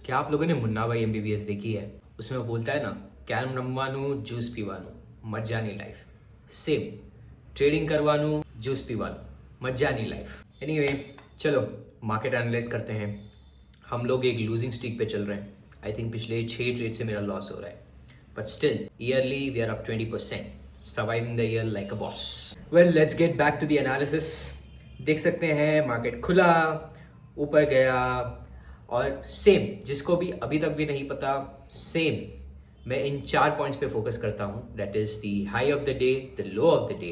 क्या आप लोगों ने मुन्ना भाई MBBS देखी है? उसमें वो बोलता है ना, कैरम रमवानू जूस पीवानू मज्जानी लाइफ। सेम, ट्रेडिंग करवानू जूस पीवानू मज्जानी लाइफ। एनीवे, चलो मार्केट एनालाइज करते हैं। हम लोग एक लूजिंग स्ट्रीक पे चल रहे हैं। आई थिंक पिछले 6 ट्रेड से मेरा लॉस हो रहा है, but still yearly we are up 20%, surviving the year like a boss. Well, let's get back to the analysis. देख सकते हैं मार्केट खुला, ऊपर गया, और सेम, जिसको भी अभी तक भी नहीं पता, सेम मैं इन 4 पॉइंट्स पे फोकस करता हूँ। That is the high of the day, the low of the day,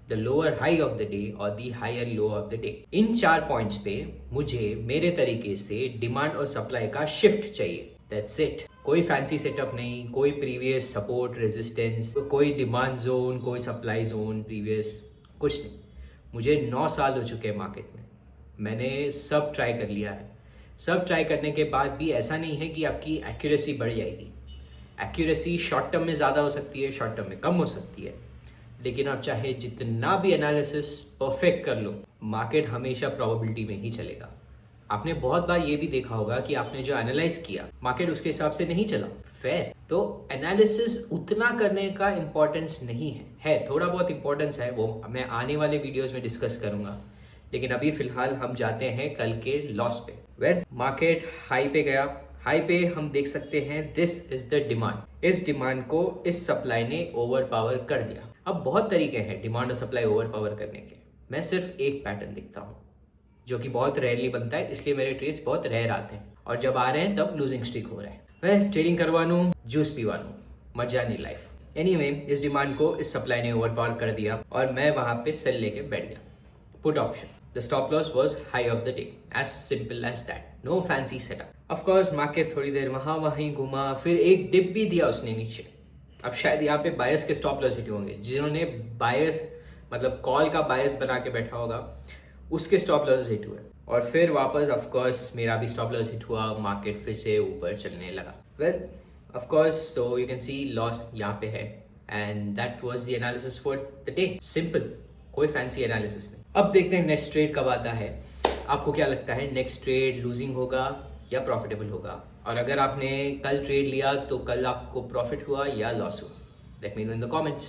the lower high of the day और the higher low of the day. इन 4 पॉइंट्स पे मुझे मेरे तरीके से डिमांड और सप्लाई का शिफ्ट चाहिए। That's it. कोई फैंसी सेटअप नहीं, कोई प्रीवियस सपोर्ट रेजिस्टेंस, कोई डिमांड जोन, कोई सप्लाई जोन प्रीवियस, कुछ नहीं। मुझे 9 साल हो चुके हैं मार्केट में। मैंने सब ट्राई कर लिया है। सब ट्राई करने के बाद भी ऐसा नहीं है कि आपकी एक्यूरेसी बढ़ जाएगी। एक्यूरेसी शॉर्ट टर्म में ज़्यादा हो सकती है, शॉर्ट टर्म में कम हो सकती है, लेकिन आप चाहे जितना भी एनालिसिस परफेक्ट कर लो, मार्केट हमेशा प्रोबेबिलिटी में ही चलेगा। आपने बहुत बार ये भी देखा होगा कि आपने जो एनालाइज किया, मार्केट उसके हिसाब से नहीं चला, फेयर। तो एनालिसिस उतना करने का इंपॉर्टेंस नहीं है थोड़ा बहुत इंपॉर्टेंस है, वो मैं आने वाले वीडियोस में डिस्कस करूंगा। लेकिन अभी फिलहाल हम जाते हैं कल के लॉस पे। वेल, मार्केट हाई पे गया। हाई पे हम देख सकते हैं दिस इज द डिमांड। इस डिमांड को इस सप्लाई ने ओवर पावर कर दिया। अब बहुत तरीके हैं डिमांड और सप्लाई ओवर पावर करने के। मैं सिर्फ एक पैटर्न दिखता हूँ जो कि बहुत रेयरली बनता है, इसलिए मेरे ट्रेड्स बहुत रेयर आते हैं, और जब आ रहे हैं तब लूजिंग स्ट्रीक हो रहा है। मैं ट्रेडिंग करवानू जूस पीवानू मजानी लाइफ। एनीवे, इस डिमांड को इस सप्लाई ने ओवर पावर कर दिया और मैं वहां पे सेल लेके बैठ गया। Put option, the stop loss was high of the day, as simple as that, no fancy setup। of course market थोड़ी देर वहीं घुमा, फिर एक डिप भी दिया उसने नीचे। अब शायद यहाँ पे बायस के स्टॉप लॉस हिट होंगे, जिन्होंने बायस मतलब कॉल का बायस बना के बैठा होगा, उसके स्टॉप लॉस हिट हुए, और फिर वापस ऑफ कोर्स मेरा भी स्टॉप लॉस हिट हुआ, मार्केट फिर से ऊपर चलने लगा। Well, of course so you can see loss यहाँ पे है, and that was the analysis for the day. Simple, कोई फैंसी एनालिसिस नहीं। अब देखते हैं नेक्स्ट ट्रेड कब आता है। आपको क्या लगता है, नेक्स्ट ट्रेड लूजिंग होगा या प्रॉफिटेबल होगा? और अगर आपने कल ट्रेड लिया तो कल आपको प्रॉफिट हुआ या लॉस हुआ? Let me know in the comments.